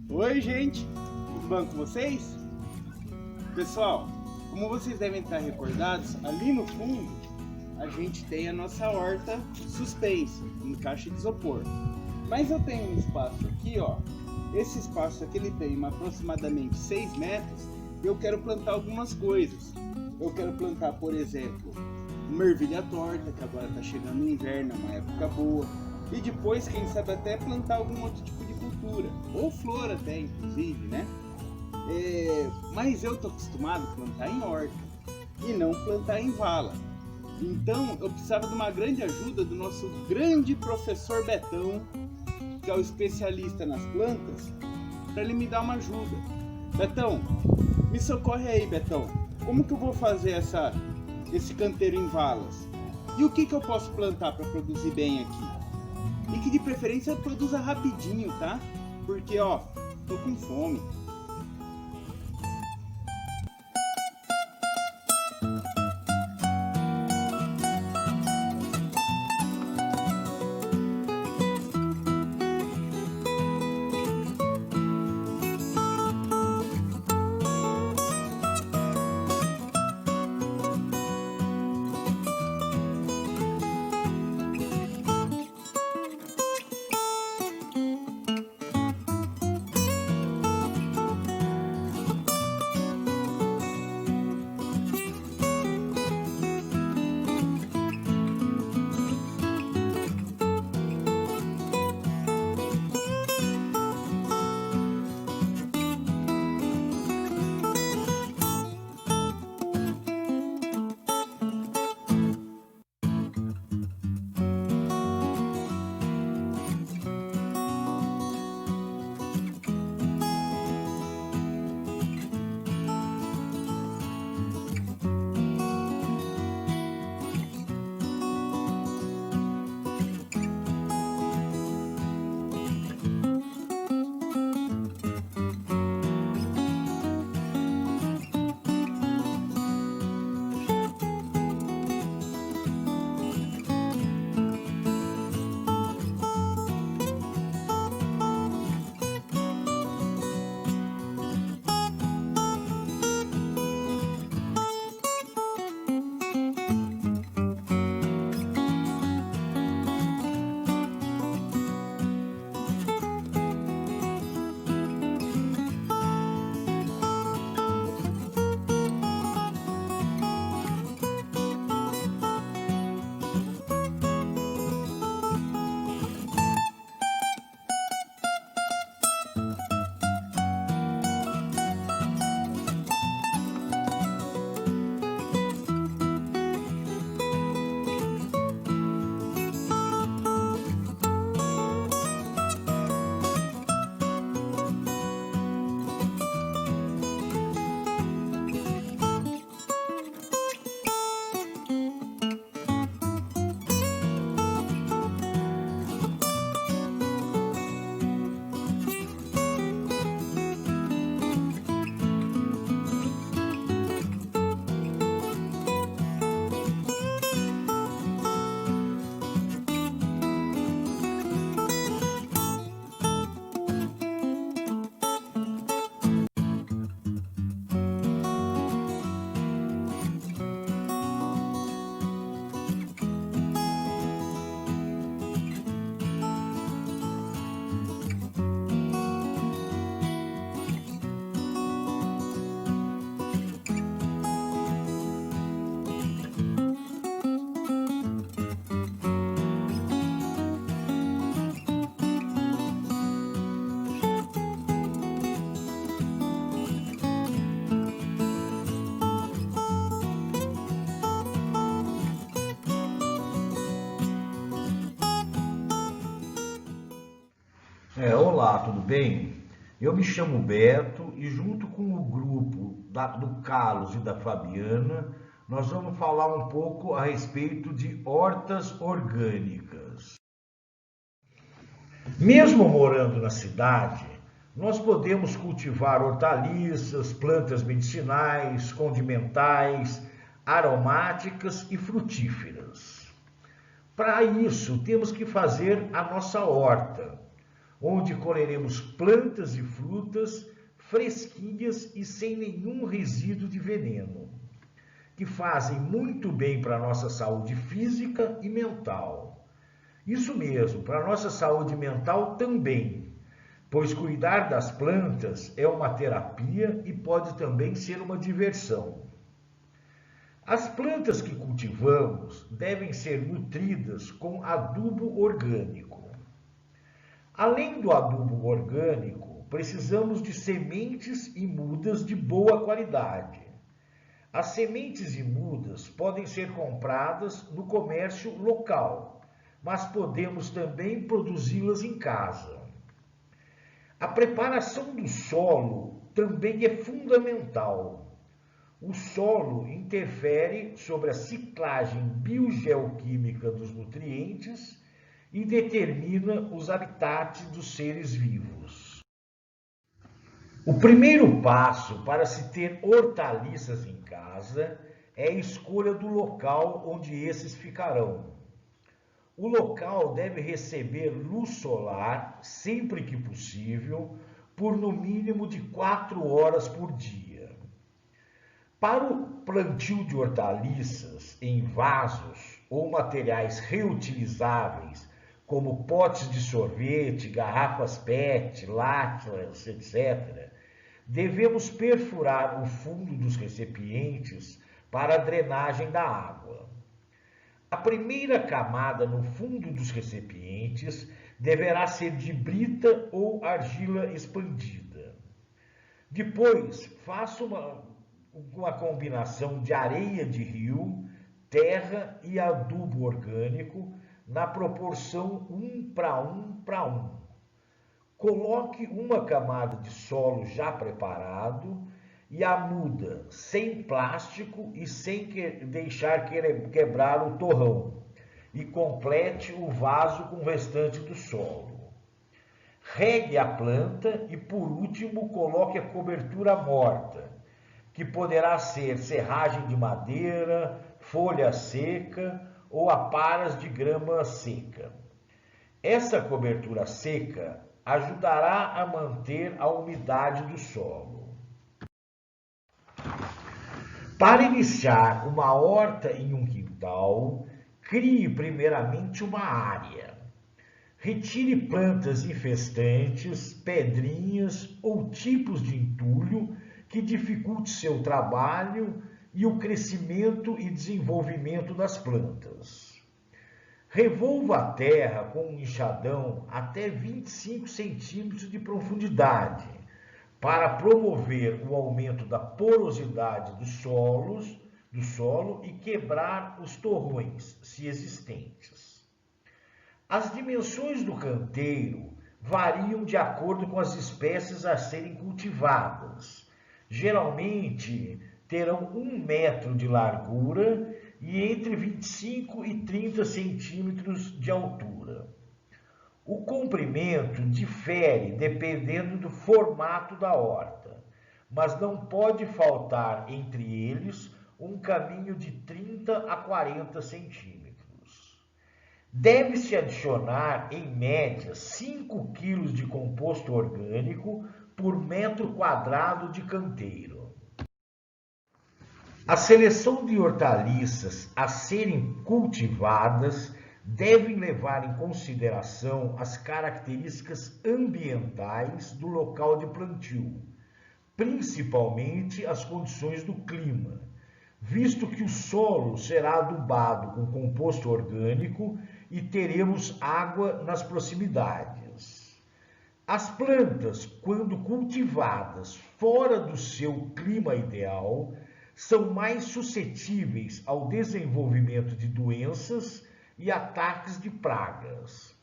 Oi, gente! Tudo bom com vocês? Pessoal, como vocês devem estar recordados, ali no fundo a gente tem a nossa horta suspensa, em caixa de isopor. Mas eu tenho um espaço aqui, ó. Esse espaço aqui ele tem aproximadamente 6 metros e eu quero plantar algumas coisas. Eu quero plantar, por exemplo, uma ervilha torta, que agora está chegando o inverno, é uma época boa. E depois, quem sabe, até plantar algum outro tipo de cultura, ou flor até, inclusive, né? Mas eu tô acostumado a plantar em horta e não plantar em vala. Então eu precisava de uma grande ajuda do nosso grande professor Betão, que é o especialista nas plantas, para ele me dar uma ajuda. Betão, me socorre aí, Betão. Como que eu vou fazer esse canteiro em valas? E o que eu posso plantar para produzir bem aqui? E que de preferência produza rapidinho, tá? Porque, ó, tô com fome. Olá, tudo bem? Eu me chamo Beto e junto com o grupo do Carlos e da Fabiana, nós vamos falar um pouco a respeito de hortas orgânicas. Mesmo morando na cidade, Nós podemos cultivar hortaliças, plantas medicinais, condimentais, aromáticas e frutíferas. Para isso, temos que fazer a nossa horta, onde colheremos plantas e frutas fresquinhas e sem nenhum resíduo de veneno, que fazem muito bem para a nossa saúde física e mental. Isso mesmo, para a nossa saúde mental também, pois cuidar das plantas é uma terapia e pode também ser uma diversão. As plantas que cultivamos devem ser nutridas com adubo orgânico. Além do adubo orgânico, precisamos de sementes e mudas de boa qualidade. As sementes e mudas podem ser compradas no comércio local, mas podemos também produzi-las em casa. A preparação do solo também é fundamental. O solo interfere sobre a ciclagem biogeoquímica dos nutrientes e determina os habitats dos seres vivos. O primeiro passo para se ter hortaliças em casa é a escolha do local onde esses ficarão. O local deve receber luz solar, sempre que possível, por no mínimo de 4 horas por dia. Para o plantio de hortaliças em vasos ou materiais reutilizáveis, como potes de sorvete, garrafas PET, látias, etc., devemos perfurar o fundo dos recipientes para a drenagem da água. A primeira camada no fundo dos recipientes deverá ser de brita ou argila expandida. Depois, faça uma combinação de areia de rio, terra e adubo orgânico na proporção 1 para 1 para 1. Coloque uma camada de solo já preparado e a muda sem plástico e sem deixar quebrar o torrão, e complete o vaso com o restante do solo. Regue a planta e, por último, coloque a cobertura morta, que poderá ser serragem de madeira, folha seca ou aparas de grama seca. Essa cobertura seca ajudará a manter a umidade do solo. Para iniciar uma horta em um quintal, crie primeiramente uma área. Retire plantas infestantes, pedrinhas ou tipos de entulho que dificulte seu trabalho e o crescimento e desenvolvimento das plantas. Revolva a terra com um enxadão até 25 centímetros de profundidade, para promover o aumento da porosidade do solo e quebrar os torrões, se existentes. As dimensões do canteiro variam de acordo com as espécies a serem cultivadas. Geralmente terão 1 metro de largura e entre 25 e 30 centímetros de altura. O comprimento difere dependendo do formato da horta, mas não pode faltar entre eles um caminho de 30 a 40 centímetros. Deve-se adicionar, em média, 5 kg de composto orgânico por metro quadrado de canteiro. A seleção de hortaliças a serem cultivadas devem levar em consideração as características ambientais do local de plantio, principalmente as condições do clima, visto que o solo será adubado com composto orgânico e teremos água nas proximidades. As plantas, quando cultivadas fora do seu clima ideal, são mais suscetíveis ao desenvolvimento de doenças e ataques de pragas.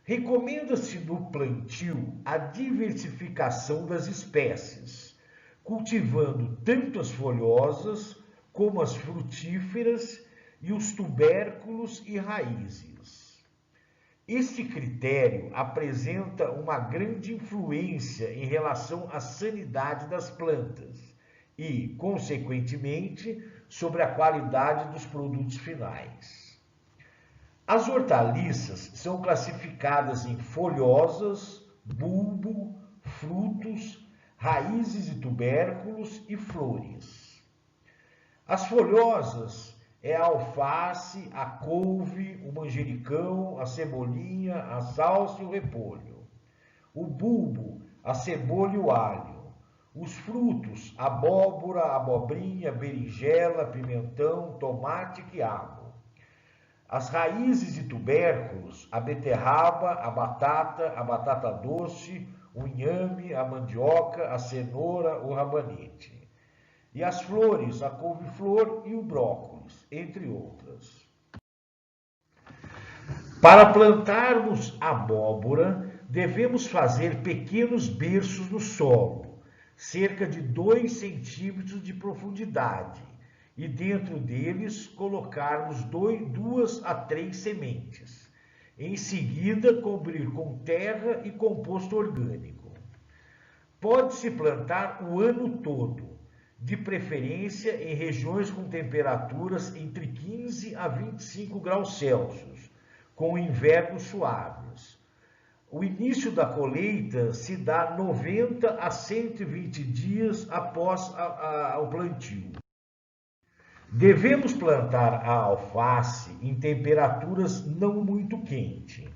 Recomenda-se no plantio a diversificação das espécies, cultivando tanto as folhosas como as frutíferas e os tubérculos e raízes. Este critério apresenta uma grande influência em relação à sanidade das plantas e, consequentemente, sobre a qualidade dos produtos finais. As hortaliças são classificadas em folhosas, bulbo, frutos, raízes e tubérculos e flores. As folhosas é a alface, a couve, o manjericão, a cebolinha, a salsa e o repolho. O bulbo, a cebola e o alho. Os frutos, abóbora, abobrinha, berinjela, pimentão, tomate e quiabo. As raízes e tubérculos, a beterraba, a batata doce, o inhame, a mandioca, a cenoura, o rabanete. E as flores, a couve-flor e o brócolis, entre outras. Para plantarmos abóbora, devemos fazer pequenos berços no solo, cerca de 2 centímetros de profundidade, e dentro deles colocarmos 2 a 3 sementes. Em seguida, cobrir com terra e composto orgânico. Pode-se plantar o ano todo, de preferência em regiões com temperaturas entre 15 a 25 graus Celsius, com invernos suaves. O início da colheita se dá 90 a 120 dias após o plantio. Devemos plantar a alface em temperaturas não muito quentes.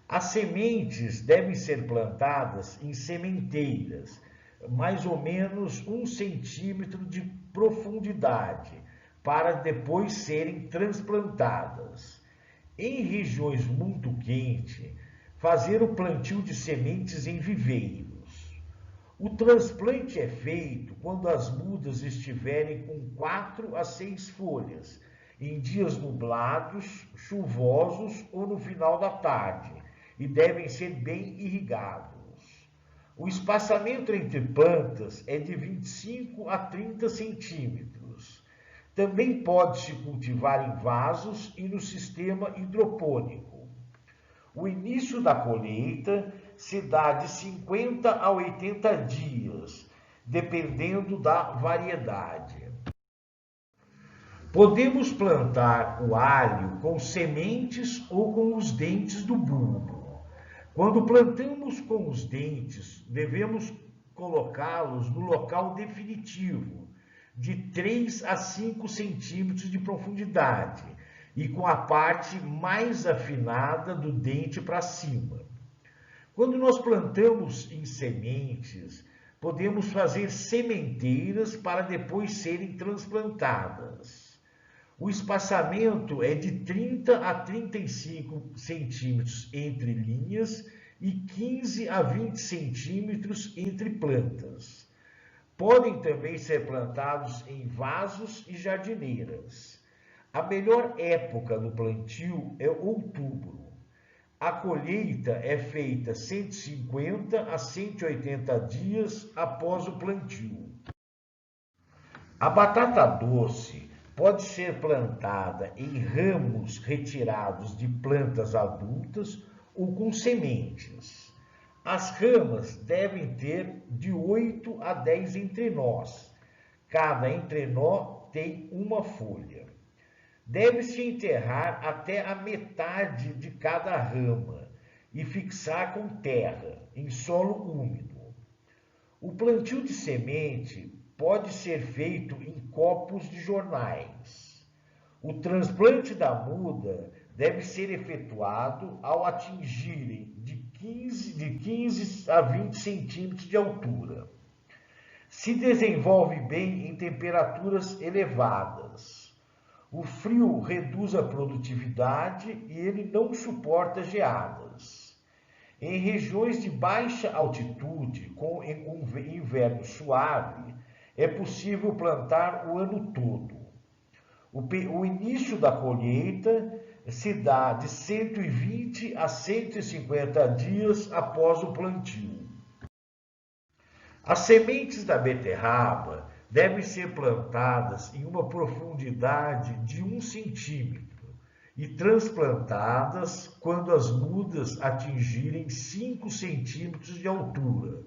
As sementes devem ser plantadas em sementeiras, mais ou menos 1 centímetro de profundidade, para depois serem transplantadas. Em regiões muito quentes, fazer o plantio de sementes em viveiros. O transplante é feito quando as mudas estiverem com 4 a 6 folhas, em dias nublados, chuvosos ou no final da tarde, e devem ser bem irrigados. O espaçamento entre plantas é de 25 a 30 centímetros. Também pode-se cultivar em vasos e no sistema hidropônico. O início da colheita se dá de 50 a 80 dias, dependendo da variedade. Podemos plantar o alho com sementes ou com os dentes do bulbo. Quando plantamos com os dentes, devemos colocá-los no local definitivo, de 3 a 5 centímetros de profundidade e com a parte mais afinada do dente para cima. Quando nós plantamos em sementes, podemos fazer sementeiras para depois serem transplantadas. O espaçamento é de 30 a 35 centímetros entre linhas e 15 a 20 centímetros entre plantas. Podem também ser plantados em vasos e jardineiras. A melhor época do plantio é outubro. A colheita é feita 150 a 180 dias após o plantio. A batata doce pode ser plantada em ramos retirados de plantas adultas ou com sementes. As ramas devem ter de 8 a 10 entrenós. Cada entrenó tem uma folha. Deve-se enterrar até a metade de cada rama e fixar com terra, em solo úmido. O plantio de semente pode ser feito em copos de jornais. O transplante da muda deve ser efetuado ao atingirem de 15 a 20 centímetros de altura. Se desenvolve bem em temperaturas elevadas. O frio reduz a produtividade e ele não suporta geadas. Em regiões de baixa altitude, com inverno suave, é possível plantar o ano todo. O início da colheita se dá de 120 a 150 dias após o plantio. As sementes da beterraba devem ser plantadas em uma profundidade de 1 centímetro e transplantadas quando as mudas atingirem 5 centímetros de altura,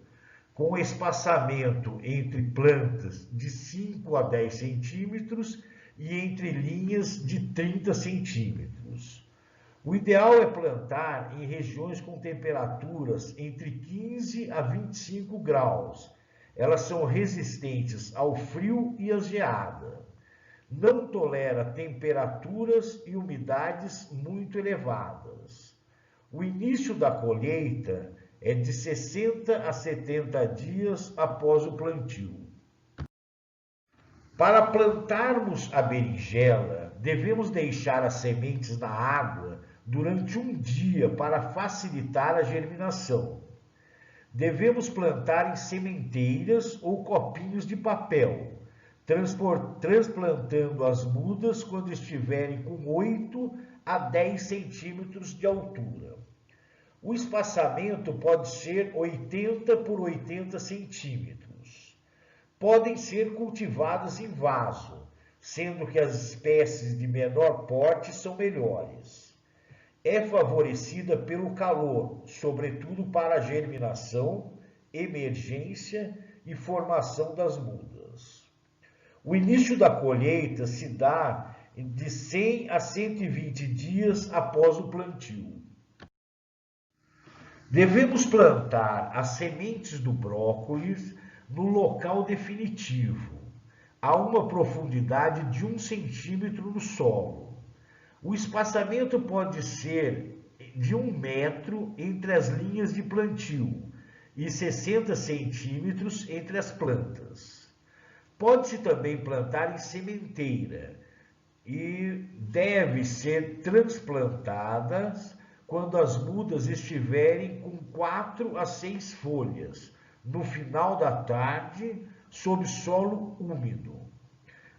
com espaçamento entre plantas de 5 a 10 centímetros e entre linhas de 30 centímetros. O ideal é plantar em regiões com temperaturas entre 15 a 25 graus. Elas são resistentes ao frio e à geada. Não tolera temperaturas e umidades muito elevadas. O início da colheita é de 60 a 70 dias após o plantio. Para plantarmos a berinjela, devemos deixar as sementes na água durante um dia para facilitar a germinação. Devemos plantar em sementeiras ou copinhos de papel, transplantando as mudas quando estiverem com 8 a 10 centímetros de altura. O espaçamento pode ser 80 por 80 centímetros. Podem ser cultivadas em vaso, sendo que as espécies de menor porte são melhores. É favorecida pelo calor, sobretudo para a germinação, emergência e formação das mudas. O início da colheita se dá de 100 a 120 dias após o plantio. Devemos plantar as sementes do brócolis no local definitivo, a uma profundidade de 1 centímetro no solo. O espaçamento pode ser de 1 metro entre as linhas de plantio e 60 centímetros entre as plantas. Pode-se também plantar em sementeira e deve ser transplantadas quando as mudas estiverem com 4 a 6 folhas, no final da tarde, sob solo úmido.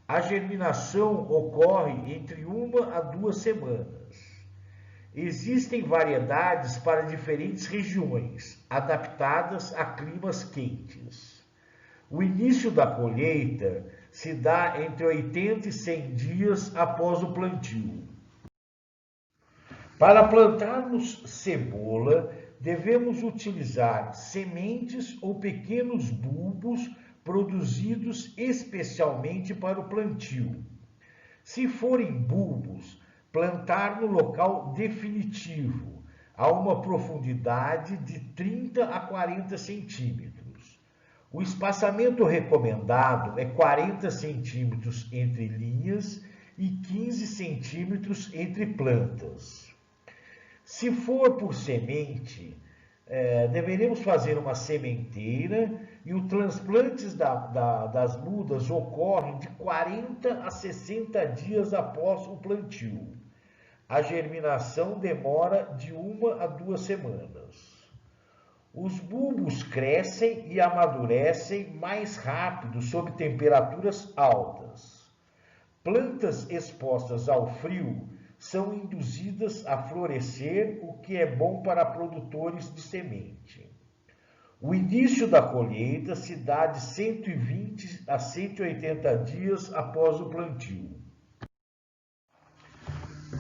A germinação ocorre entre 1 a 2 semanas. Existem variedades para diferentes regiões, adaptadas a climas quentes. O início da colheita se dá entre 80 e 100 dias após o plantio. Para plantarmos cebola, devemos utilizar sementes ou pequenos bulbos produzidos especialmente para o plantio. Se forem bulbos, plantar no local definitivo, a uma profundidade de 30 a 40 centímetros. O espaçamento recomendado é 40 centímetros entre linhas e 15 centímetros entre plantas. Se for por semente, deveremos fazer uma sementeira e os transplantes das mudas ocorrem de 40 a 60 dias após o plantio. A germinação demora de 1 a 2 semanas. Os bulbos crescem e amadurecem mais rápido sob temperaturas altas. Plantas expostas ao frio são induzidas a florescer, o que é bom para produtores de semente. O início da colheita se dá de 120 a 180 dias após o plantio.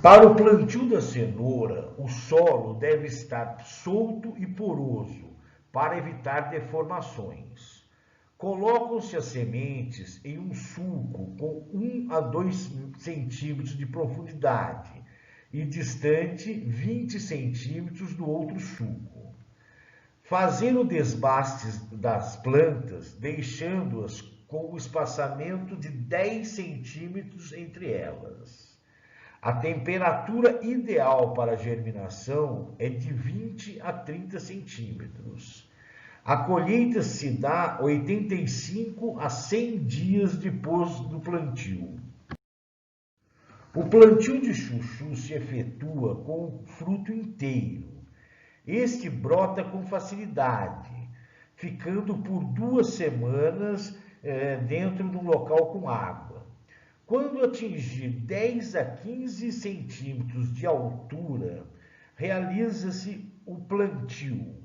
Para o plantio da cenoura, o solo deve estar solto e poroso para evitar deformações. Colocam-se as sementes em um sulco com 1 a 2 centímetros de profundidade e distante 20 centímetros do outro sulco. Fazer o desbaste das plantas, deixando-as com o espaçamento de 10 centímetros entre elas. A temperatura ideal para a germinação é de 20 a 30 centímetros. A colheita se dá 85 a 100 dias depois do plantio. O plantio de chuchu se efetua com o fruto inteiro. Este brota com facilidade, ficando por 2 semanas dentro de um local com água. Quando atingir 10 a 15 centímetros de altura, realiza-se o plantio.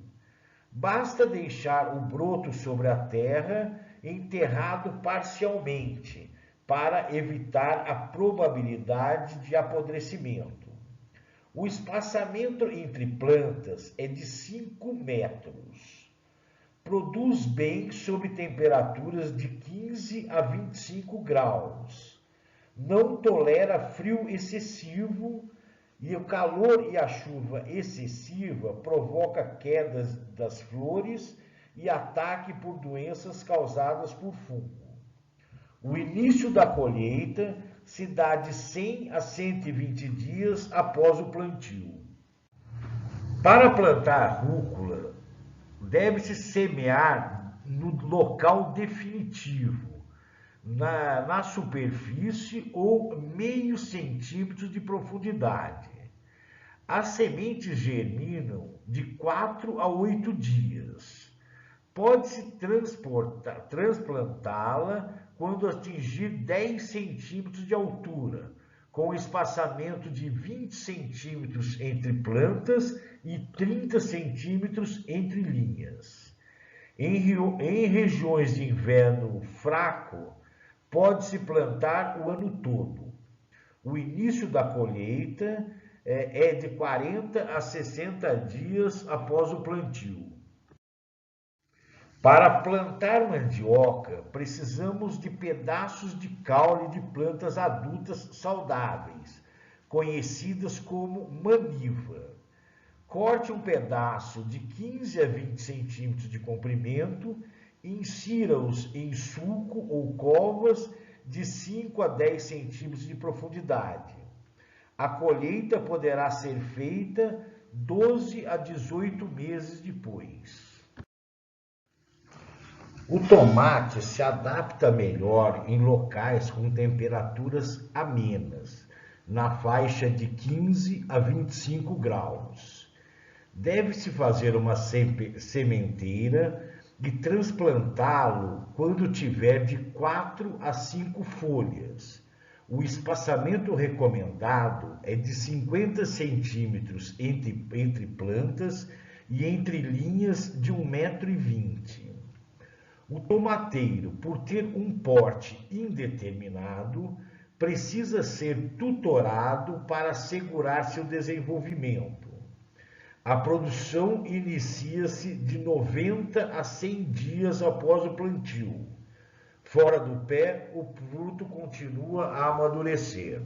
Basta deixar o broto sobre a terra, enterrado parcialmente, para evitar a probabilidade de apodrecimento. O espaçamento entre plantas é de 5 metros. Produz bem sob temperaturas de 15 a 25 graus. Não tolera frio excessivo e o calor e a chuva excessiva provoca quedas das flores e ataque por doenças causadas por fungo. O início da colheita se dá de 100 a 120 dias após o plantio. Para plantar rúcula, deve-se semear no local definitivo, na superfície ou meio centímetro de profundidade. As sementes germinam de 4 a 8 dias. Pode-se transplantá-la quando atingir 10 centímetros de altura, com espaçamento de 20 centímetros entre plantas e 30 centímetros entre linhas. Em regiões de inverno fraco, pode-se plantar o ano todo. O início da colheita é de 40 a 60 dias após o plantio. Para plantar mandioca, precisamos de pedaços de caule de plantas adultas saudáveis, conhecidas como maniva. Corte um pedaço de 15 a 20 centímetros de comprimento e insira-os em sulco ou covas de 5 a 10 centímetros de profundidade. A colheita poderá ser feita 12 a 18 meses depois. O tomate se adapta melhor em locais com temperaturas amenas, na faixa de 15 a 25 graus. Deve-se fazer uma sementeira e transplantá-lo quando tiver de 4 a 5 folhas. O espaçamento recomendado é de 50 centímetros entre plantas e entre linhas de 1,20 m. O tomateiro, por ter um porte indeterminado, precisa ser tutorado para assegurar seu desenvolvimento. A produção inicia-se de 90 a 100 dias após o plantio. Fora do pé, o fruto continua a amadurecer.